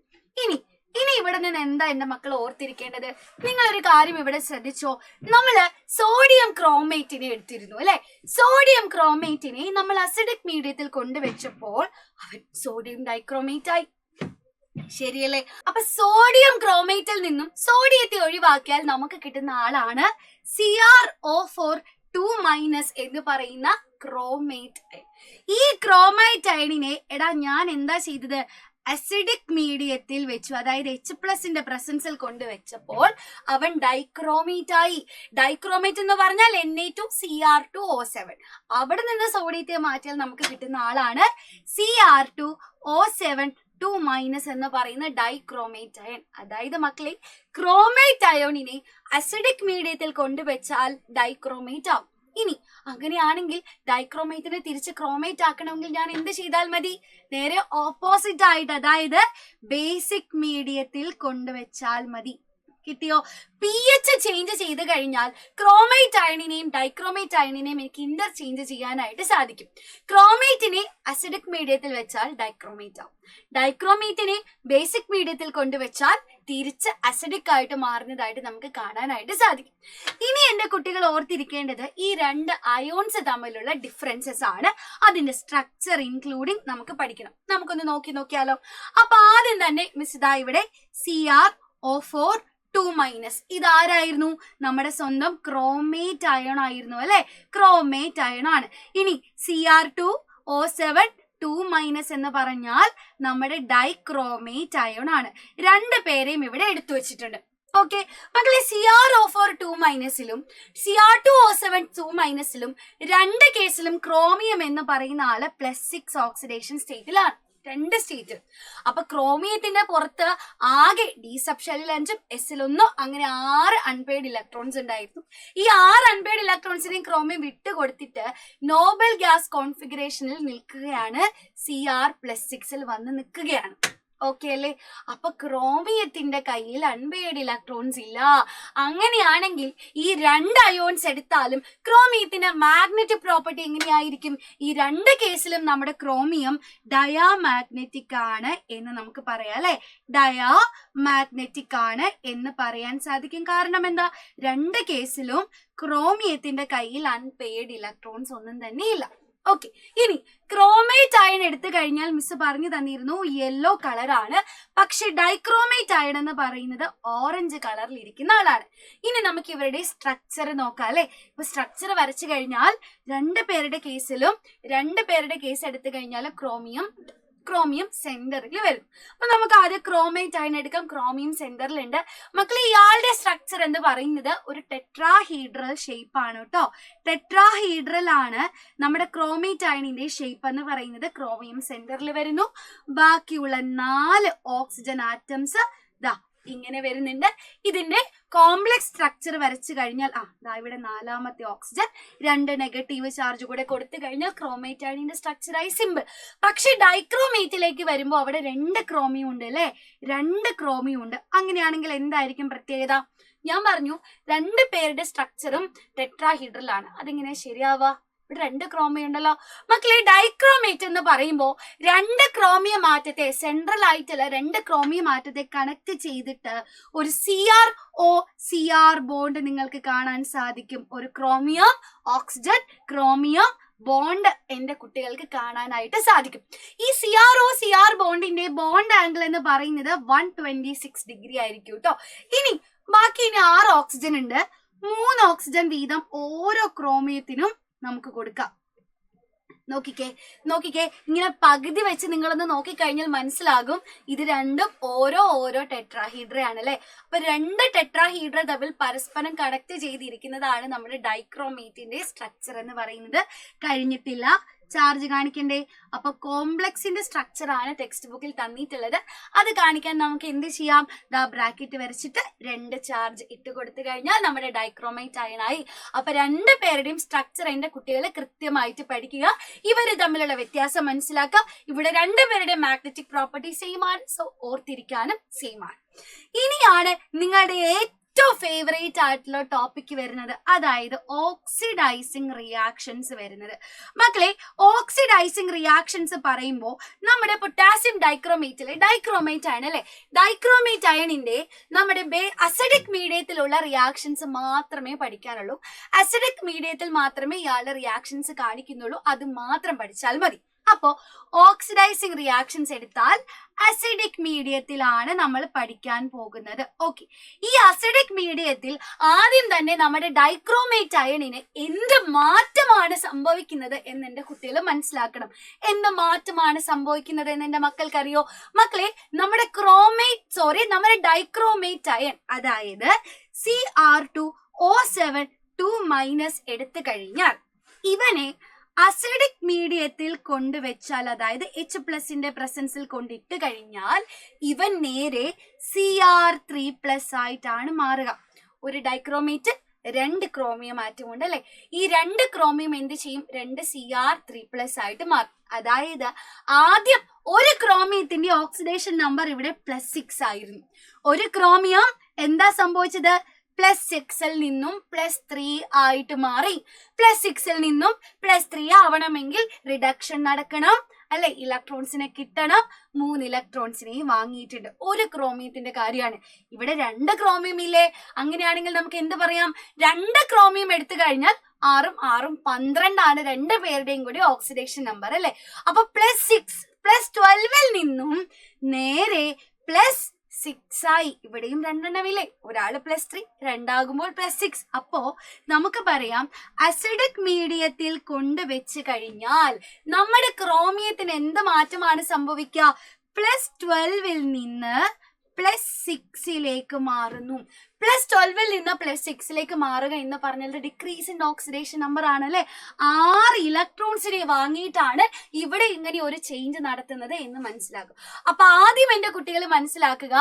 ഇനി ഇവിടെ നിന്ന് എന്താ എന്റെ മക്കൾ ഓർത്തിരിക്കേണ്ടത്? നിങ്ങളൊരു കാര്യം ഇവിടെ ശ്രദ്ധിച്ചോ? നമ്മള് സോഡിയം ക്രോമേറ്റിനെ എടുത്തിരുന്നു അല്ലെ? സോഡിയം ക്രോമേറ്റിനെ നമ്മൾ അസിഡിക് മീഡിയത്തിൽ കൊണ്ടുവച്ചപ്പോൾ അവൻ സോഡിയം ഡൈക്രോമേറ്റ് ആയി. ശരിയല്ലേ? അപ്പൊ സോഡിയം ക്രോമേറ്റിൽ നിന്നും സോഡിയത്തെ ഒഴിവാക്കിയാൽ നമുക്ക് കിട്ടുന്ന ആളാണ് Cr2O4 എന്ന് പറയുന്ന ക്രോമേറ്റ് അയൺ. ഈ ക്രോമേറ്റ് അയണിനെ ഞാൻ എന്താ ചെയ്തത്? അസിഡിക് മീഡിയത്തിൽ വെച്ചു. അതായത് H+ പ്രസൻസിൽ കൊണ്ടുവച്ചപ്പോൾ അവൻ ഡൈക്രോമേറ്റ് ആയി. ഡൈക്രോമേറ്റ് എന്ന് പറഞ്ഞാൽ Na2Cr2O7. അവിടെ നിന്ന് സോഡിയത്തെ മാറ്റിയാൽ നമുക്ക് കിട്ടുന്ന ആളാണ് Cr2O7 എന്ന് പറയുന്ന ഡൈക്രോമേറ്റ് അയൺ. അതായത് മക്കളെ, ക്രോമേറ്റ് അയോണിനെ അസിഡിക് മീഡിയത്തിൽ കൊണ്ടുവച്ചാൽ ഡൈക്രോമേറ്റ് ആവും. ഇനി അങ്ങനെയാണെങ്കിൽ ഡൈക്രോമേറ്റിനെ തിരിച്ച് ക്രോമേറ്റ് ആക്കണമെങ്കിൽ ഞാൻ എന്ത് ചെയ്താൽ മതി? നേരെ ഓപ്പോസിറ്റ് ആയിട്ട്, അതായത് ബേസിക് മീഡിയത്തിൽ കൊണ്ടുവച്ചാൽ മതി. കിട്ടിയോ? pH ചേഞ്ച് ചെയ്ത് കഴിഞ്ഞാൽ ക്രോമേറ്റ് അയണിനെയും ഡൈക്രോമേറ്റ് അയണിനെയും എനിക്ക് ഇന്റർചേഞ്ച് ചെയ്യാനായിട്ട് സാധിക്കും. ക്രോമേറ്റിനെ അസിഡിക് മീഡിയത്തിൽ വെച്ചാൽ ഡൈക്രോമേറ്റ് ആവും. ഡൈക്രോമേറ്റിനെ ബേസിക് മീഡിയത്തിൽ കൊണ്ടുവച്ചാൽ തിരിച്ച് അസിഡിക് ആയിട്ട് മാറുന്നതായിട്ട് നമുക്ക് കാണാനായിട്ട് സാധിക്കും. ഇനി എന്റെ കുട്ടികൾ ഓർത്തിരിക്കേണ്ടത് ഈ രണ്ട് അയോൺസ് തമ്മിലുള്ള ഡിഫറൻസസ് ആണ്. അതിന്റെ സ്ട്രക്ചർ ഇൻക്ലൂഡിങ് നമുക്ക് പഠിക്കണം. നമുക്കൊന്ന് നോക്കിയാലോ. അപ്പൊ ആദ്യം തന്നെ മിസ് ഇതാ ഇവിടെ CrO4 2- ഇതാരായിരുന്നു? നമ്മുടെ സ്വന്തം ക്രോമേറ്റ് അയൺ ആയിരുന്നു അല്ലെ? ക്രോമേറ്റ് അയൺ ആണ്. ഇനി Cr2O7 2- എന്ന് പറഞ്ഞാൽ നമ്മുടെ ഡൈക്രോമേറ്റ് അയൺ ആണ്. രണ്ടു പേരെയും ഇവിടെ എടുത്തു വെച്ചിട്ടുണ്ട്. ഓക്കെ മക്കളെ, CrO4 2- Cr2O7 2- രണ്ട് കേസിലും ക്രോമിയം എന്ന് പറയുന്ന ആള് +6 ഓക്സിഡേഷൻ സ്റ്റേറ്റിലാണ്. രണ്ട് സ്റ്റേറ്റ്. അപ്പൊ ക്രോമിയത്തിന്റെ പുറത്ത് ആകെ D സബ് ഷെല്ലിൽ 5 S-ൽ 1 അങ്ങനെ 6 അൺപെയ്ഡ് ഇലക്ട്രോൺസ് ഉണ്ടായിരുന്നു. ഈ 6 അൺപെയ്ഡ് ഇലക്ട്രോൺസിനെയും ക്രോമിയം വിട്ടുകൊടുത്തിട്ട് നോബൽ ഗ്യാസ് കോൺഫിഗറേഷനിൽ നിൽക്കുകയാണ്. Cr+6 വന്ന് നിൽക്കുകയാണ്. ഓക്കെ അല്ലേ? അപ്പൊ ക്രോമിയത്തിന്റെ കയ്യിൽ അൺപെയ്ഡ് ഇലക്ട്രോൺസ് ഇല്ല. അങ്ങനെയാണെങ്കിൽ ഈ രണ്ട് അയോൺസ് എടുത്താലും ക്രോമിയത്തിന്റെ മാഗ്നറ്റിക് പ്രോപ്പർട്ടി എങ്ങനെയായിരിക്കും? ഈ രണ്ട് കേസിലും നമ്മുടെ ക്രോമിയം ഡയാമാഗ്നറ്റിക് ആണ് എന്ന് നമുക്ക് പറയാം അല്ലെ? ഡയാമാഗ്നറ്റിക് ആണ് എന്ന് പറയാൻ സാധിക്കും. കാരണം എന്താ? രണ്ട് കേസിലും ക്രോമിയത്തിന്റെ കയ്യിൽ അൺപെയ്ഡ് ഇലക്ട്രോൺസ് ഒന്നും തന്നെ ഇല്ല. ഓക്കെ, ഇനി ക്രോമേറ്റ് അയൺ എടുത്തു കഴിഞ്ഞാൽ മിസ് പറഞ്ഞു തന്നിരുന്നു യെല്ലോ കളറാണ്. പക്ഷെ ഡൈക്രോമേറ്റ് അയൺ എന്ന് പറയുന്നത് ഓറഞ്ച് കളറിൽ ഇരിക്കുന്ന ആളാണ്. ഇനി നമുക്ക് ഇവരുടെ സ്ട്രക്ചർ നോക്കാം അല്ലെ? ഇപ്പൊ സ്ട്രക്ചർ വരച്ചു കഴിഞ്ഞാൽ രണ്ട് പേരുടെ കേസ് എടുത്തു കഴിഞ്ഞാൽ ക്രോമിയം സെന്ററിൽ വരും. അപ്പൊ നമുക്ക് ആദ്യം ക്രോമേറ്റ് അയൺ എടുക്കാം. ക്രോമിയം സെന്ററിലുണ്ട്. മക്കളെ, ഇയാളുടെ സ്ട്രക്ചർ എന്ന് പറയുന്നത് ഒരു ടെട്രാഹീഡ്രൽ ഷേപ്പ് ആണ് കേട്ടോ. ടെട്രാഹീഡ്രൽ ആണ് നമ്മുടെ ക്രോമേറ്റ് അയണിന്റെ ഷേപ്പ് എന്ന് പറയുന്നത്. ക്രോമിയം സെന്ററിൽ വരുന്നു. ബാക്കിയുള്ള 4 ഓക്സിജൻ ആറ്റംസ് ദാ ഇങ്ങനെ വരുന്നുണ്ട്. ഇതിന്റെ കോംപ്ലക്സ് സ്ട്രക്ചർ വരച്ചു കഴിഞ്ഞാൽ ഇവിടെ 4ാമത്തെ ഓക്സിജൻ 2 നെഗറ്റീവ് ചാർജ് കൂടെ കൊടുത്തു കഴിഞ്ഞാൽ ക്രോമേറ്റ് അയണിന്റെ സ്ട്രക്ചറായി സിമ്പിൾ. പക്ഷെ ഡൈക്രോമേറ്റിലേക്ക് വരുമ്പോൾ അവിടെ 2 ക്രോമിയം ഉണ്ട് അല്ലെ? 2 ക്രോമിയം ഉണ്ട്. അങ്ങനെയാണെങ്കിൽ എന്തായിരിക്കും പ്രത്യേകത? ഞാൻ പറഞ്ഞു രണ്ട് പേരുടെ സ്ട്രക്ചറും ടെട്രാഹീഡ്രൽ ആണ്. അതെങ്ങനെയാ ശരിയാവാ? ഇവിടെ 2 ക്രോമിയം ഉണ്ടല്ലോ. മക്കളെ, ഡൈക്രോമേറ്റ് എന്ന് പറയുമ്പോൾ 2 ക്രോമിയം ആറ്റത്തെ സെൻട്രൽ ആയിട്ടുള്ള 2 ക്രോമിയം ആറ്റത്തെ കണക്ട് ചെയ്തിട്ട് ഒരു CrO-Cr ബോണ്ട് നിങ്ങൾക്ക് കാണാൻ സാധിക്കും. ഒരു ക്രോമിയം ഓക്സിജൻ ക്രോമിയം ബോണ്ട് എന്റെ കുട്ടികൾക്ക് കാണാനായിട്ട് സാധിക്കും. ഈ CrO-Cr ബോണ്ടിന്റെ ബോണ്ട് ആംഗിൾ എന്ന് പറയുന്നത് 126 ഡിഗ്രി ആയിരിക്കും കേട്ടോ. ഇനി 6 ഓക്സിജൻ ഉണ്ട്. 3 ഓക്സിജൻ വീതം ഓരോ ക്രോമിയത്തിനും നമുക്ക് കൊടുക്കാം. നോക്കിക്കേ ഇങ്ങനെ പകുതി വെച്ച് നിങ്ങളൊന്ന് നോക്കിക്കഴിഞ്ഞാൽ മനസ്സിലാകും ഇത് രണ്ടും ഓരോ ടെട്രാഹീഡ്ര ആണ് അല്ലെ? അപ്പൊ 2 ടെട്രാഹീഡ്ര തമ്മിൽ പരസ്പരം കണക്ട് ചെയ്തിരിക്കുന്നതാണ് നമ്മുടെ ഡൈക്രോമേറ്റിന്റെ സ്ട്രക്ചർ എന്ന് പറയുന്നത്. കഴിഞ്ഞിട്ടില്ല, ചാർജ് കാണിക്കണ്ടേ? അപ്പൊ കോംപ്ലക്സിന്റെ സ്ട്രക്ചർ ആണ് ടെക്സ്റ്റ് ബുക്കിൽ തന്നിട്ടുള്ളത്. അത് കാണിക്കാൻ നമുക്ക് എന്ത് ചെയ്യാം? ബ്രാക്കറ്റ് വരച്ചിട്ട് 2 ചാർജ് ഇട്ട് കൊടുത്തു കഴിഞ്ഞാൽ നമ്മുടെ ഡൈക്രോമേറ്റ് അയണായി. അപ്പൊ 2 പേരുടെയും സ്ട്രക്ചർ എന്റെ കുട്ടികളെ കൃത്യമായിട്ട് പഠിക്കുക. ഇവര് തമ്മിലുള്ള വ്യത്യാസം മനസ്സിലാക്കുക. ഇവിടെ 2 പേരുടെ മാഗ്നറ്റിക് പ്രോപ്പർട്ടി സെയിം ആണ്. സോ ഓർത്തിരിക്കാനും സെയിം ആണ്. ഇനിയാണ് നിങ്ങളുടെ ഏറ്റവും ഫേവറേറ്റ് ആയിട്ടുള്ള ടോപ്പിക് വരുന്നത്, അതായത് ഓക്സിഡൈസിങ് റിയാക്ഷൻസ് വരുന്നത്. മക്കളെ, ഓക്സിഡൈസിങ് റിയാക്ഷൻസ് പറയുമ്പോൾ നമ്മുടെ പൊട്ടാസ്യം ഡൈക്രോമേറ്റ് അയൺ അല്ലെ? ഡൈക്രോമേറ്റ് അയണിന്റെ നമ്മുടെ അസിഡിക് മീഡിയത്തിലുള്ള റിയാക്ഷൻസ് മാത്രമേ പഠിക്കാനുള്ളൂ. അസിഡിക് മീഡിയത്തിൽ മാത്രമേ ഇയാളുടെ റിയാക്ഷൻസ് കാണിക്കുന്നുള്ളൂ. അത് മാത്രം പഠിച്ചാൽ മതി. അപ്പോ ഓക്സിഡൈസിങ് റിയാക്ഷൻസ് എടുത്താൽ അസിഡിക് മീഡിയത്തിലാണ് നമ്മൾ പഠിക്കാൻ പോകുന്നത്. ഓക്കെ, ഈ അസിഡിക് മീഡിയത്തിൽ ആദ്യം തന്നെ നമ്മുടെ ഡൈക്രോമേറ്റ് അയണിന് എന്ത് മാറ്റമാണ് സംഭവിക്കുന്നത് എന്ന് എന്റെ കുട്ടികൾ മനസ്സിലാക്കണം. എന്ത് മാറ്റമാണ് സംഭവിക്കുന്നത് എന്ന് എന്റെ മക്കൾക്കറിയോ? മക്കളെ, നമ്മുടെ ഡൈക്രോമേറ്റ് അയൺ അതായത് Cr2O7 2- എടുത്തു കഴിഞ്ഞാൽ ഇവനെ അസിഡിക് മീഡിയത്തിൽ കൊണ്ടുവച്ചാൽ, അതായത് H+ന്റെ പ്രസൻസിൽ കൊണ്ടിട്ട് കഴിഞ്ഞാൽ ഇവൻ നേരെ Cr3+ ആയിട്ടാണ് മാറുക. ഒരു ഡൈക്രോമേറ്റ് 2 ക്രോമിയം ആറ്റം ഉണ്ട് അല്ലെ? ഈ 2 ക്രോമിയം എന്ത് ചെയ്യും? 2 Cr3+ ആയിട്ട് മാറും. അതായത് ആദ്യം ഒരു ക്രോമിയത്തിന്റെ ഓക്സിഡേഷൻ നമ്പർ ഇവിടെ +6 ആയിരുന്നു. ഒരു ക്രോമിയം എന്താ സംഭവിച്ചത്? +6 നിന്നും +3 ആയിട്ട് മാറി. +6 നിന്നും +3 ആവണമെങ്കിൽ റിഡക്ഷൻ നടക്കണം അല്ലെ? ഇലക്ട്രോൺസിനെ കിട്ടണം. 3 ഇലക്ട്രോൺസിനെയും വാങ്ങിയിട്ടുണ്ട്. ഒരു ക്രോമിയത്തിന്റെ കാര്യമാണ്. ഇവിടെ 2 ക്രോമിയം ഇല്ലേ? അങ്ങനെയാണെങ്കിൽ നമുക്ക് എന്ത് പറയാം? 2 ക്രോമിയം എടുത്തു കഴിഞ്ഞാൽ 6 6 12 ആണ് 2 പേരുടെയും കൂടി ഓക്സിഡേഷൻ നമ്പർ അല്ലെ? അപ്പൊ +6 +12 നിന്നും നേരെ +6 ആയി. ഇവിടെയും 2 എണ്ണമില്ലേ? ഒരാള് +3, 2 ആകുമ്പോൾ +6. അപ്പോ നമുക്ക് പറയാം അസിഡിക് മീഡിയത്തിൽ കൊണ്ടുവച്ച് കഴിഞ്ഞാൽ നമ്മുടെ ക്രോമിയത്തിന് എന്ത് മാറ്റമാണ് സംഭവിക്കുക? +12 നിന്ന് +6 മാറുന്നു. +12 നിന്ന് +6 മാറുക എന്ന് പറഞ്ഞാൽ ഡിക്രീസ് ഇൻ ഓക്സിഡേഷൻ നമ്പർ ആണ് അല്ലെ? 6 ഇലക്ട്രോൺസിനെ വാങ്ങിയിട്ടാണ് ഇവിടെ ഇങ്ങനെ ഒരു ചേഞ്ച് നടത്തുന്നത് എന്ന് മനസ്സിലാക്കും. അപ്പൊ ആദ്യം എന്റെ കുട്ടികൾ മനസ്സിലാക്കുക,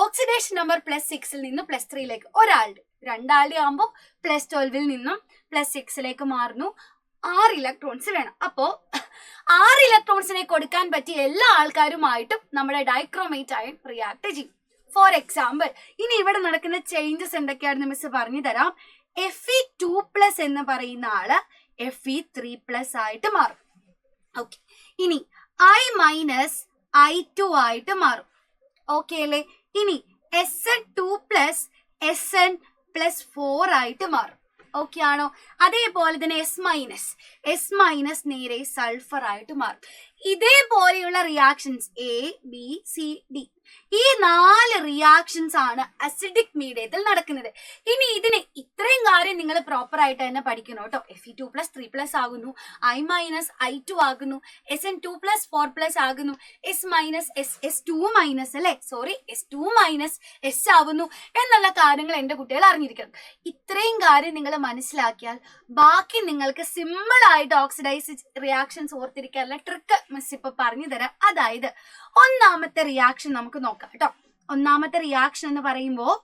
ഓക്സിഡേഷൻ നമ്പർ +6 നിന്ന് +3 ഒരാളുടെ, 2 ആളുടെ ആകുമ്പോൾ +12 നിന്നും +6 മാറുന്നു. 6 ഇലക്ട്രോൺസ് വേണം. അപ്പോ 6 ഇലക്ട്രോൺസിനെ കൊടുക്കാൻ പറ്റിയ എല്ലാ ആൾക്കാരുമായിട്ടും നമ്മുടെ ഡൈക്രോമേറ്റ് അയൺ റിയാക്ട് ചെയ്യും. ഫോർ എക്സാമ്പിൾ, ഇനി ഇവിടെ നടക്കുന്ന ചേഞ്ചസ് എന്തൊക്കെയാണെന്ന് മിസ് പറഞ്ഞു തരാം. Fe2+ എന്ന് പറയുന്ന ആള് Fe3+ ആയിട്ട് മാറും. ഓക്കെ, ഇനി I- I2 ആയിട്ട് മാറും. ഓക്കെ അല്ലേ? ഇനി Sn2+ Sn+4 ആയിട്ട് മാറും. ഓക്കെ ആണോ? അതേപോലെ തന്നെ S- നേരെ സൾഫർ ആയിട്ട് മാറും. ഇതേപോലെയുള്ള reactions A, B, C, D, ഈ 4 റിയാക്ഷൻസ് ആണ് അസിഡിക് മീഡിയത്തിൽ നടക്കുന്നത്. ഇനി ഇതിന് ഇത്രയും കാര്യം നിങ്ങൾ പ്രോപ്പർ ആയിട്ട് തന്നെ പഠിക്കണം കേട്ടോ. Fe2+ 3+ ആകുന്നു, I- I2 ആകുന്നു, Sn2+ 4+ ആകുന്നു, S2- അല്ലെ, സോറി, S2- S ആവുന്നു എന്നുള്ള കാര്യങ്ങൾ എന്റെ കുട്ടികൾ അറിഞ്ഞിരിക്കണം. ഇത്രയും കാര്യം നിങ്ങൾ മനസ്സിലാക്കിയാൽ ബാക്കി നിങ്ങൾക്ക് സിമ്പിൾ ആയിട്ട് ഓക്സിഡൈസ് റിയാക്ഷൻസ് ഓർത്തിരിക്കാനുള്ള ട്രിക്ക് മിസ് ഇപ്പൊ പറഞ്ഞു തരാം. അതായത് ഒന്നാമത്തെ റിയാക്ഷൻ നമുക്ക് നോക്കാം കേട്ടോ. ഒന്നാമത്തെ റിയാക്ഷൻ എന്ന് പറയുമ്പോൾ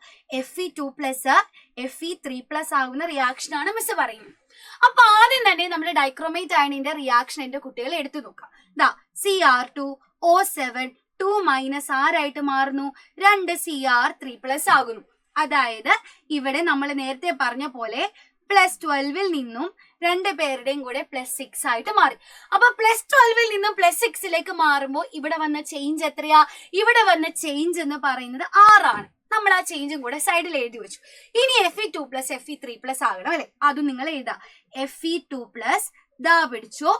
Fe2+ Fe3+ ആകുന്ന റിയാക്ഷൻ ആണ് മിസ് പറയുന്നത്. അപ്പൊ ആദ്യം തന്നെ നമ്മുടെ ഡൈക്രോമേറ്റ് അയണിന്റെ റിയാക്ഷൻ എന്റെ കുട്ടികൾ എടുത്തു നോക്കാം. Cr2O7 2- ആരായിട്ട് മാറുന്നു? 2 Cr3+ ആകുന്നു. അതായത് ഇവിടെ നമ്മൾ നേരത്തെ പറഞ്ഞ പോലെ +12 നിന്നും 2 പേരുടെയും കൂടെ +6 ആയിട്ട് മാറി. അപ്പൊ +12 നിന്നും +6 മാറുമ്പോൾ ഇവിടെ വന്ന ചേഞ്ച് എത്രയാ? ഇവിടെ വന്ന ചേഞ്ച് എന്ന് പറയുന്നത് 6 ആണ്. നമ്മൾ ആ ചേഞ്ചും കൂടെ സൈഡിൽ എഴുതി വെച്ചു. ഇനി Fe2+ Fe3+ ആകണം അല്ലെ? അതും നിങ്ങൾ എഴുതാം. Fe2+ ദാ പിടിച്ചോ,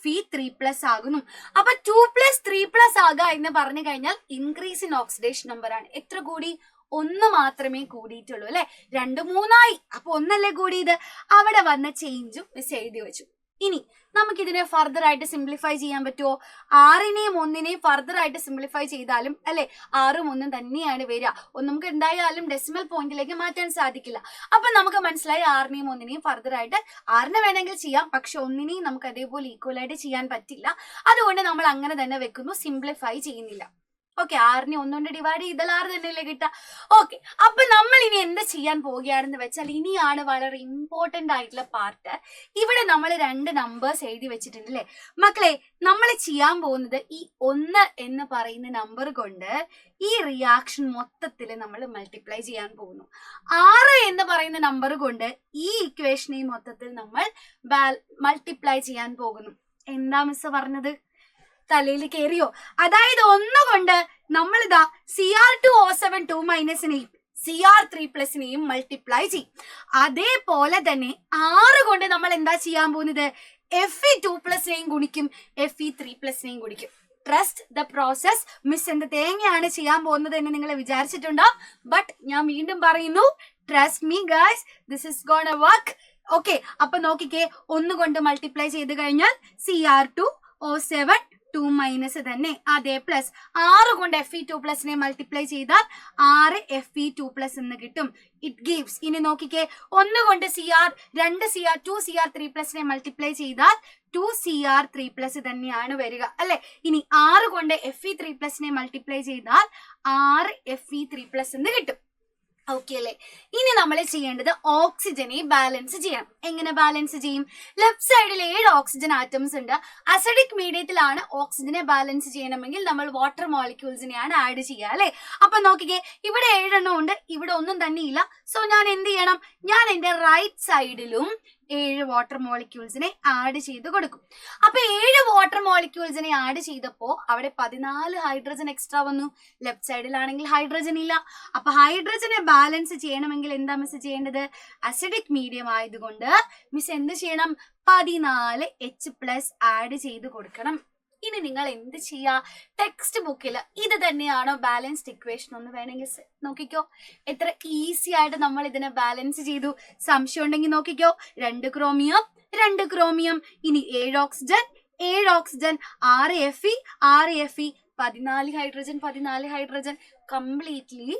Fe3+ ആകുന്നു. അപ്പൊ 2+ 3+ ആകുക എന്ന് പറഞ്ഞു കഴിഞ്ഞാൽ ഇൻക്രീസ് ഇൻ ഓക്സിഡേഷൻ നമ്പർ ആണ്. എത്ര കൂടി? 1 മാത്രമേ കൂടിയിട്ടുള്ളൂ അല്ലെ? 2 3 ആയി. അപ്പൊ 1 അല്ലേ കൂടിയത്? അവിടെ വന്ന ചേഞ്ചും മിസ് എഴുതി വെച്ചു. ഇനി നമുക്കിതിനെ ഫർദർ ആയിട്ട് സിംപ്ലിഫൈ ചെയ്യാൻ പറ്റുമോ? 6നെയും 1നെയും ഫർദർ ആയിട്ട് സിംപ്ലിഫൈ ചെയ്താലും അല്ലെ 6ഉം 1ഉം തന്നെയാണ് വരിക. നമുക്ക് എന്തായാലും ഡെസിമൽ പോയിന്റിലേക്ക് മാറ്റാൻ സാധിക്കില്ല. അപ്പൊ നമുക്ക് മനസ്സിലായി 6നെയും 1നെയും ഫർദർ ആയിട്ട് 6നെ വേണമെങ്കിൽ ചെയ്യാം, പക്ഷെ 1നെയും നമുക്ക് അതേപോലെ ഈക്വൽ ആയിട്ട് ചെയ്യാൻ പറ്റില്ല. അതുകൊണ്ട് നമ്മൾ അങ്ങനെ തന്നെ വെക്കുന്നു, സിംപ്ലിഫൈ ചെയ്യുന്നില്ല. ഓക്കെ, 6നെ 1 കൊണ്ട് ഡിവൈഡ് ചെയ്താൽ 6 തന്നെയല്ലേ കിട്ടുക. ഓക്കെ, അപ്പൊ നമ്മൾ ഇനി എന്ത് ചെയ്യാൻ പോവുകയാണെന്ന് വെച്ചാൽ ഇനിയാണ് വളരെ ഇമ്പോർട്ടന്റ് ആയിട്ടുള്ള പാർട്ട്. ഇവിടെ നമ്മൾ 2 നമ്പേഴ്സ് എഴുതി വെച്ചിട്ടുണ്ട് അല്ലെ മക്കളെ? നമ്മൾ ചെയ്യാൻ പോകുന്നത് ഈ 1 എന്ന് പറയുന്ന നമ്പർ കൊണ്ട് ഈ റിയാക്ഷൻ മൊത്തത്തിൽ നമ്മൾ മൾട്ടിപ്ലൈ ചെയ്യാൻ പോകുന്നു. 6 എന്ന് പറയുന്ന നമ്പർ കൊണ്ട് ഈ ഇക്വേഷനെ മൊത്തത്തിൽ നമ്മൾ മൾട്ടിപ്ലൈ ചെയ്യാൻ പോകുന്നു. എന്താ മിസ് പറഞ്ഞത്? തലയിൽ കയറിയോ? അതായത് 1 കൊണ്ട് നമ്മൾ ഇതാ Cr2O7 2- Cr3+നെയും മൾട്ടിപ്ലൈ ചെയ്യും. അതേപോലെ തന്നെ 6 കൊണ്ട് നമ്മൾ എന്താ ചെയ്യാൻ പോകുന്നത്? Fe2+നെയും ഗുണിക്കും, Fe3+നെയും ഗുണിക്കും. Trust the process. മിസ് എന്ത് തേങ്ങയാണ് ചെയ്യാൻ പോകുന്നത് എന്ന് നിങ്ങൾ വിചാരിച്ചിട്ടുണ്ടോ? ബട്ട് ഞാൻ വീണ്ടും പറയുന്നു, trust me guys, this is gonna work. Okay, അപ്പൊ നോക്കിക്കേ, 1 കൊണ്ട് മൾട്ടിപ്ലൈ ചെയ്ത് കഴിഞ്ഞാൽ Cr2O7 2- തന്നെ. അതേ പ്ലസ് 6 കൊണ്ട് Fe2+നെ മൾട്ടിപ്ലൈ ചെയ്താൽ 6 Fe2+ എന്ന് കിട്ടും. ഇറ്റ് ഗീവ്സ്, ഇനി നോക്കിക്കേ, 1 കൊണ്ട് 2 Cr3+നെ മൾട്ടിപ്ലൈ ചെയ്താൽ 2 Cr3+ തന്നെയാണ് വരിക അല്ലെ? ഇനി 6 കൊണ്ട് Fe3+നെ മൾട്ടിപ്ലൈ ചെയ്താൽ 6 Fe3+ എന്ന് കിട്ടും. ഓക്കെ അല്ലേ? ഇനി നമ്മൾ ചെയ്യേണ്ടത് ഓക്സിജനെ ബാലൻസ് ചെയ്യണം. എങ്ങനെ ബാലൻസ് ചെയ്യും? ലെഫ്റ്റ് സൈഡിൽ 7 ഓക്സിജൻ ആറ്റംസ് ഉണ്ട്. അസിഡിക് മീഡിയത്തിലാണ് ഓക്സിജനെ ബാലൻസ് ചെയ്യണമെങ്കിൽ നമ്മൾ വാട്ടർ മോളിക്യൂൾസിനെയാണ് ആഡ് ചെയ്യുക അല്ലെ. അപ്പൊ നോക്കിക്കേ, ഇവിടെ 7 എണ്ണം ഉണ്ട്, ഇവിടെ ഒന്നും തന്നെ ഇല്ല. സോ ഞാൻ എന്ത് ചെയ്യണം? ഞാൻ എന്റെ റൈറ്റ് സൈഡിലും 7 വാട്ടർ മോളിക്യൂൾസിനെ ആഡ് ചെയ്ത് കൊടുക്കും. അപ്പൊ 7 വാട്ടർ മോളിക്യൂൾസിനെ ആഡ് ചെയ്തപ്പോ അവിടെ 14 ഹൈഡ്രജൻ എക്സ്ട്രാ വന്നു. ലെഫ്റ്റ് സൈഡിലാണെങ്കിൽ ഹൈഡ്രജൻ ഇല്ല. അപ്പൊ ഹൈഡ്രജനെ ബാലൻസ് ചെയ്യണമെങ്കിൽ എന്താ മിസ് ചെയ്യേണ്ടത്? അസിഡിക് മീഡിയം ആയതുകൊണ്ട് മിസ് എന്ത് ചെയ്യണം? 14 H+ ആഡ് ചെയ്ത് കൊടുക്കണം. ഇനി നിങ്ങൾ എന്ത് ചെയ്യാ? ടെക്സ്റ്റ് ബുക്കിൽ ഇത് തന്നെയാണോ ബാലൻസ്ഡ് ഇക്വേഷൻ ഒന്ന് വേണമെങ്കിൽ നോക്കിക്കോ. എത്ര ഈസി ആയിട്ട് നമ്മൾ ഇതിനെ ബാലൻസ് ചെയ്തു. സംശയം ഉണ്ടെങ്കിൽ നോക്കിക്കോ. 2 ക്രോമിയം 2 ക്രോമിയം, ഇനി 7 oxygen 7 oxygen, 6 Fe 6 Fe, 14 hydrogen 14 hydrogen. Completely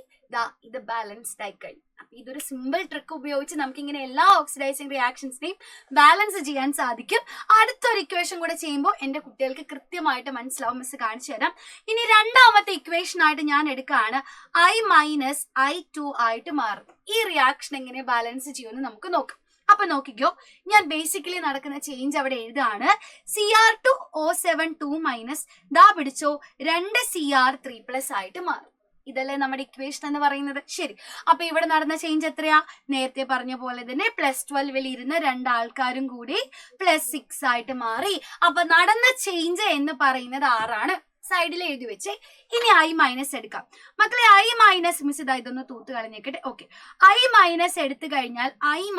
ഇത് ബാലൻസ്ഡ് ആയി കഴിഞ്ഞു. അപ്പൊ ഇതൊരു സിമ്പിൾ ട്രിക്ക് ഉപയോഗിച്ച് നമുക്ക് ഇങ്ങനെ എല്ലാ ഓക്സിഡൈസിങ് റിയാക്ഷൻസിനെയും ബാലൻസ് ചെയ്യാൻ സാധിക്കും. അടുത്തൊരു ഇക്വേഷൻ കൂടെ ചെയ്യുമ്പോൾ എന്റെ കുട്ടികൾക്ക് കൃത്യമായിട്ട് മനസ്സിലാവും. മിസ് കാണിച്ചു തരാം. ഇനി രണ്ടാമത്തെ ഇക്വേഷൻ ആയിട്ട് ഞാൻ എടുക്കുകയാണ്. I- I2 ആയിട്ട് മാറും. ഈ റിയാക്ഷൻ എങ്ങനെ ബാലൻസ് ചെയ്യുമെന്ന് നമുക്ക് നോക്കാം. അപ്പൊ നോക്കിക്കോ, ഞാൻ ബേസിക്കലി നടക്കുന്ന ചേഞ്ച് അവിടെ എഴുതാണ്. Cr2O7 2- ദാ പിടിച്ചോ, 2 Cr3+ ആയിട്ട് മാറും. ഇതല്ലേ നമ്മുടെ ഇക്വേഷൻ എന്ന് പറയുന്നത്. ശരി, അപ്പൊ ഇവിടെ നടന്ന ചേഞ്ച് എത്രയാ? നേരത്തെ പറഞ്ഞ പോലെ തന്നെ +12 ഇരുന്ന് 2 ആൾക്കാരും കൂടി +6 ആയിട്ട് മാറി. അപ്പൊ നടന്ന ചേഞ്ച് എന്ന് പറയുന്നത് 6 ആണ്. സൈഡിൽ എഴുതി വെച്ചേ. ഇനി I- എടുക്കാം മക്കളെ. I- മിസ് ഇതൊന്ന് തൂത്ത് കളഞ്ഞേക്കട്ടെ. ഓക്കെ, I- എടുത്തു കഴിഞ്ഞാൽ I-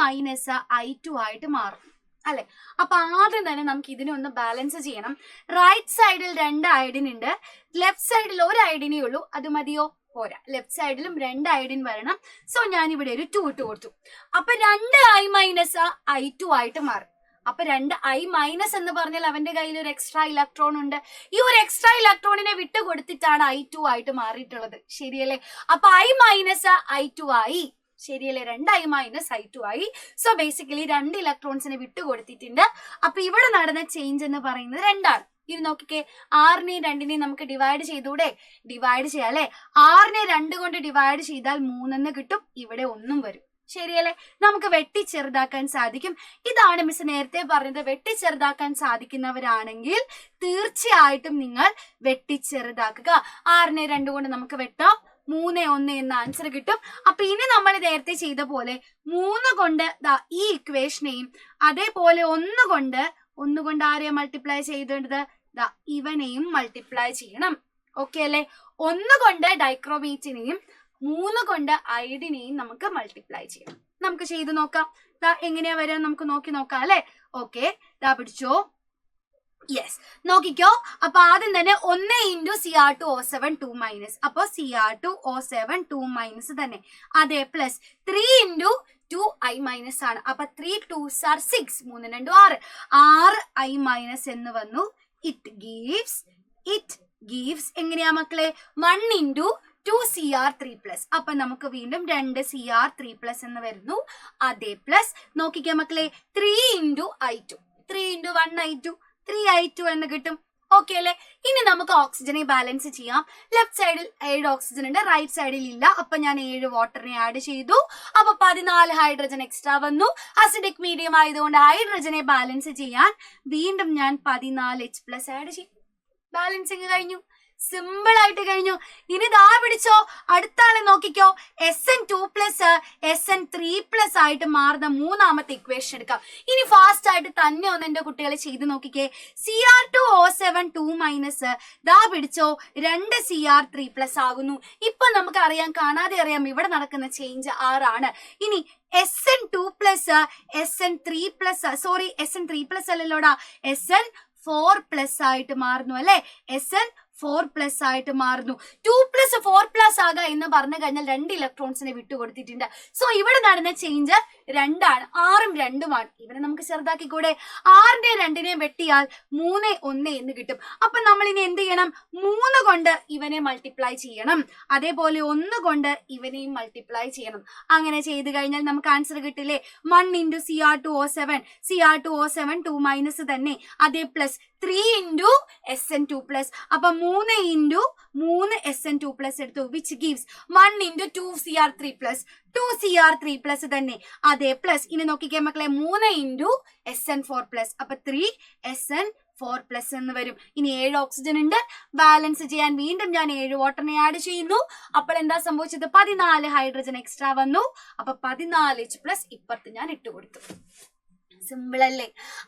I2 ആയിട്ട് മാറും അല്ലെ. അപ്പൊ ആദ്യം തന്നെ നമുക്ക് ഇതിനെ ഒന്ന് ബാലൻസ് ചെയ്യണം. റൈറ്റ് സൈഡിൽ 2 അയഡിൻ ഉണ്ട്, ലെഫ്റ്റ് സൈഡിൽ 1 അയഡിനേ ഉള്ളൂ. അത് മതിയോ? പോരാ, ലെഫ്റ്റ് സൈഡിലും 2 അയഡിൻ വരണം. സോ ഞാൻ ഇവിടെ ഒരു 2 ഇട്ട് കൊടുത്തു. അപ്പൊ 2 I- I2 ആയിട്ട് മാറും. അപ്പൊ 2 I- എന്ന് പറഞ്ഞാൽ അവന്റെ കയ്യിൽ ഒരു എക്സ്ട്രാ ഇലക്ട്രോൺ ഉണ്ട്. ഈ ഒരു എക്സ്ട്രാ ഇലക്ട്രോണിനെ വിട്ട് കൊടുത്തിട്ടാണ് I2 ആയിട്ട് മാറിയിട്ടുള്ളത്. ശരിയല്ലേ? അപ്പൊ I- I2 ആയി. ശരിയല്ലേ? 2 I- I2 ആയി. So basically 2 ഇലക്ട്രോൺസിനെ വിട്ടുകൊടുത്തിട്ടുണ്ട്. അപ്പൊ ഇവിടെ നടന്ന ചേഞ്ച് എന്ന് പറയുന്നത് 2 ആണ്. ഇത് നോക്കിക്കേ, 6നെയും 2നെയും നമുക്ക് ഡിവൈഡ് ചെയ്തൂടെ? ഡിവൈഡ് ചെയ്യാം അല്ലെ. 6നെ 2 കൊണ്ട് ഡിവൈഡ് ചെയ്താൽ 3 കിട്ടും. ഇവിടെ 1 വരും. ശരിയല്ലേ? നമുക്ക് വെട്ടി ചെറുതാക്കാൻ സാധിക്കും. ഇതാണ് മിസ് നേരത്തെ പറഞ്ഞത്. വെട്ടി ചെറുതാക്കാൻ സാധിക്കുന്നവരാണെങ്കിൽ തീർച്ചയായിട്ടും നിങ്ങൾ വെട്ടി ചെറുതാക്കുക. 6നെ 2 കൊണ്ട് നമുക്ക് വെട്ടാം. 3 1 എന്ന ആൻസർ കിട്ടും. അപ്പൊ ഇനി നമ്മൾ നേരത്തെ ചെയ്ത പോലെ 3 കൊണ്ട് ഈ ഇക്വേഷനെയും അതേപോലെ 1 കൊണ്ട് ആരെയാ മൾട്ടിപ്ലൈ ചെയ്തേണ്ടത്? ഇവനെയും മൾട്ടിപ്ലൈ ചെയ്യണം. ഓക്കെ അല്ലെ? 1 കൊണ്ട് ഡൈക്രോമേറ്റിനെയും 3 കൊണ്ട് അയഡിനെയും നമുക്ക് മൾട്ടിപ്ലൈ ചെയ്യണം. നമുക്ക് ചെയ്ത് നോക്കാം. എങ്ങനെയാ വരാൻ നമുക്ക് നോക്കാം അല്ലെ. ഓക്കെ, പിടിച്ചോ. യെസ്, നോക്കിക്കോ. അപ്പൊ ആദ്യം തന്നെ 1 × Cr2O7 2-. അപ്പൊ Cr2O7 2- തന്നെ. അതെ, പ്ലസ് 3 × 2I- ആണ്. അപ്പൊ 3 2s are 6, 3 2 6, 6 I- എന്ന് വന്നു. ഇറ്റ് ഗീവ്സ് എങ്ങനെയാ മക്കളെ? 1 × 2 Cr3+. അപ്പൊ നമുക്ക് വീണ്ടും 2 Cr3+ എന്ന് വരുന്നു. അതേ പ്ലസ് നോക്കിക്കേ മക്കളെ, 3 × I2, 3 × 1 I2, 3 I2 എന്ന് കിട്ടും. ഓക്കെ അല്ലെ? ഇനി നമുക്ക് ഓക്സിജനെ ബാലൻസ് ചെയ്യാം. ലെഫ്റ്റ് സൈഡിൽ 7 ഓക്സിജൻ ഉണ്ട്, റൈറ്റ് സൈഡിൽ ഇല്ല. അപ്പൊ ഞാൻ 7 വാട്ടറിനെ ആഡ് ചെയ്തു. അപ്പൊ 14 ഹൈഡ്രജൻ എക്സ്ട്രാ വന്നു. അസിഡിക് മീഡിയം ആയതുകൊണ്ട് ഹൈഡ്രജനെ ബാലൻസ് ചെയ്യാൻ വീണ്ടും ഞാൻ 14 H+ ആഡ് ചെയ്യും. ബാലൻസിങ് കഴിഞ്ഞു. സിമ്പിൾ ആയിട്ട് കഴിഞ്ഞു. ഇനി പിടിച്ചോ, അടുത്ത ആളെ നോക്കിക്കോ. SN2+ SN3+ ആയിട്ട് മാറുന്ന മൂന്നാമത്തെ ഇക്വേഷൻ എടുക്കാം. ഇനി ഫാസ്റ്റ് ആയിട്ട് തന്നെ ഒന്ന് എന്റെ കുട്ടികളെ ചെയ്ത് നോക്കിക്കേ. Cr2O7 2- പിടിച്ചോ, 2 Cr3+ ആകുന്നു. ഇപ്പൊ നമുക്ക് അറിയാം, കാണാതെ അറിയാം, ഇവിടെ നടക്കുന്ന ചേഞ്ച് 6 ആണ്. ഇനി SN2+ SN3+ അല്ലല്ലോടാ, SN4+ ആയിട്ട് മാറുന്നു അല്ലെ. SN4+ ആയിട്ട് മാറുന്നു. 2+ 4+ ആകുക എന്ന് പറഞ്ഞു കഴിഞ്ഞാൽ 2 ഇലക്ട്രോൺസിനെ വിട്ടുകൊടുത്തിട്ടുണ്ട്. സോ ഇവിടെ നടന്ന ചേഞ്ച് 2 ആണ്. 6ഉം 2ഉമാണ്. ഇവിടെ നമുക്ക് ചെറുതാക്കിക്കൂടെ? 6നെയും 2നെയും വെട്ടിയാൽ 3 1 എന്ന് കിട്ടും. അപ്പൊ നമ്മൾ ഇനി എന്ത് ചെയ്യണം? 3 കൊണ്ട് ഇവനെ മൾട്ടിപ്ലൈ ചെയ്യണം. അതേപോലെ 1 കൊണ്ട് ഇവനെയും മൾട്ടിപ്ലൈ ചെയ്യണം. അങ്ങനെ ചെയ്ത് കഴിഞ്ഞാൽ നമുക്ക് ആൻസർ കിട്ടില്ലേ? 1 × Cr2O7 2- തന്നെ. അതേ പ്ലസ് 3 into SN2+. അപ്പൊ 3 into 3 SN2+ എടുത്തു, which gives 1 into 2Cr3+. 2Cr3+ തന്നെ. അതെ, പ്ലസ് ഇനി നോക്കിക്കേ മക്കളെ, 3 into SN4+. അപ്പൊ 3 SN4+ എന്ന് വരും. ഇനി 7 ഓക്സിജൻ ഉണ്ട്. ബാലൻസ് ചെയ്യാൻ വീണ്ടും ഞാൻ 7 വാട്ടറിനെ ആഡ് ചെയ്യുന്നു. അപ്പോൾ എന്താ സംഭവിച്ചത്? 14 ഹൈഡ്രജൻ എക്സ്ട്രാ വന്നു. അപ്പൊ 14H+ ഇപ്പുറത്ത് ഞാൻ ഇട്ട് കൊടുത്തു. സിമ്പിൾ അല്ലേ?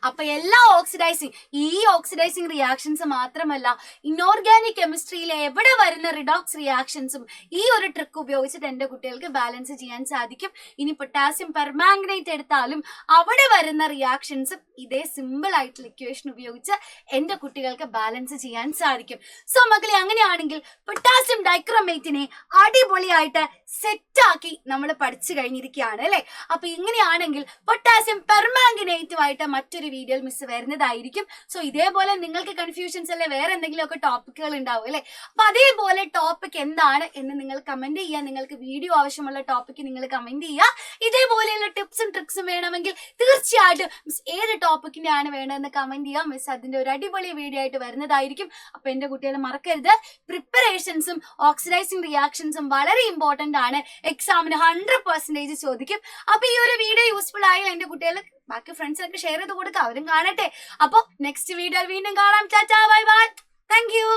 അപ്പൊ എല്ലാ ഓക്സിഡൈസിങ് റിയാക്ഷൻസ് മാത്രമല്ല, ഇൻഓർഗാനിക് കെമിസ്ട്രിയിൽ എവിടെ വരുന്ന റിഡോക്സ് റിയാക്ഷൻസും ഈ ഒരു ട്രിക്ക് ഉപയോഗിച്ചിട്ട് എന്റെ കുട്ടികൾക്ക് ബാലൻസ് ചെയ്യാൻ സാധിക്കും. ഇനി പൊട്ടാസ്യം പെർമാംഗനേറ്റ് എടുത്താലും അവിടെ വരുന്ന റിയാക്ഷൻസും ഇതേ സിമ്പിൾ ആയിട്ടുള്ള ഇക്വേഷൻ ഉപയോഗിച്ച് എന്റെ കുട്ടികൾക്ക് ബാലൻസ് ചെയ്യാൻ സാധിക്കും. സോ മക്കളെ, അങ്ങനെയാണെങ്കിൽ പൊട്ടാസ്യം ഡൈക്രോമേറ്റിനെ അടിപൊളിയായിട്ട് സെറ്റാക്കി നമ്മൾ പഠിച്ചു കഴിഞ്ഞിരിക്കുകയാണ് അല്ലെ. അപ്പൊ ഇങ്ങനെയാണെങ്കിൽ പൊട്ടാസ്യം പെർമാംഗനേറ്റുമായിട്ട് മറ്റൊരു വീഡിയോയിൽ മിസ് വരുന്നതായിരിക്കും. സോ ഇതേപോലെ നിങ്ങൾക്ക് കൺഫ്യൂഷൻസ് അല്ലെ വേറെ എന്തെങ്കിലുമൊക്കെ ടോപ്പിക്കുകൾ ഉണ്ടാവും അല്ലെ. അപ്പൊ അതേപോലെ ടോപ്പിക് എന്താണ് എന്ന് നിങ്ങൾ കമന്റ് ചെയ്യുക. നിങ്ങൾക്ക് വീഡിയോ ആവശ്യമുള്ള ടോപ്പിക്ക് നിങ്ങൾ കമന്റ് ചെയ്യുക. ഇതേപോലെയുള്ള ടിപ്സും ട്രിക്സും വേണമെങ്കിൽ തീർച്ചയായിട്ടും മിസ് ഏത് ടോപ്പിക്കിന്റെ ആണ് വേണ്ടതെന്ന് കമന്റ് ചെയ്യുക. മിസ് അതിന്റെ ഒരു അടിപൊളി വീഡിയോ ആയിട്ട് വരുന്നതായിരിക്കും. അപ്പൊ എന്റെ കുട്ടികളെ മറക്കരുത്, പ്രിപ്പറേഷൻസും ഓക്സിഡൈസിങ് റിയാക്ഷൻസും വളരെ ഇമ്പോർട്ടന്റ് ആണ്. എക്സാമിന് 100% ചോദിക്കും. അപ്പൊ ഈ ഒരു വീഡിയോ യൂസ്ഫുൾ ആയാൽ എന്റെ കുട്ടികൾ ബാക്കി ഫ്രണ്ട്സിനൊക്കെ ഷെയർ ചെയ്ത് കൊടുക്കുക, അവരും കാണട്ടെ. അപ്പൊ നെക്സ്റ്റ് വീഡിയോയിൽ വീണ്ടും കാണാം. Tata, bye bye, thank you.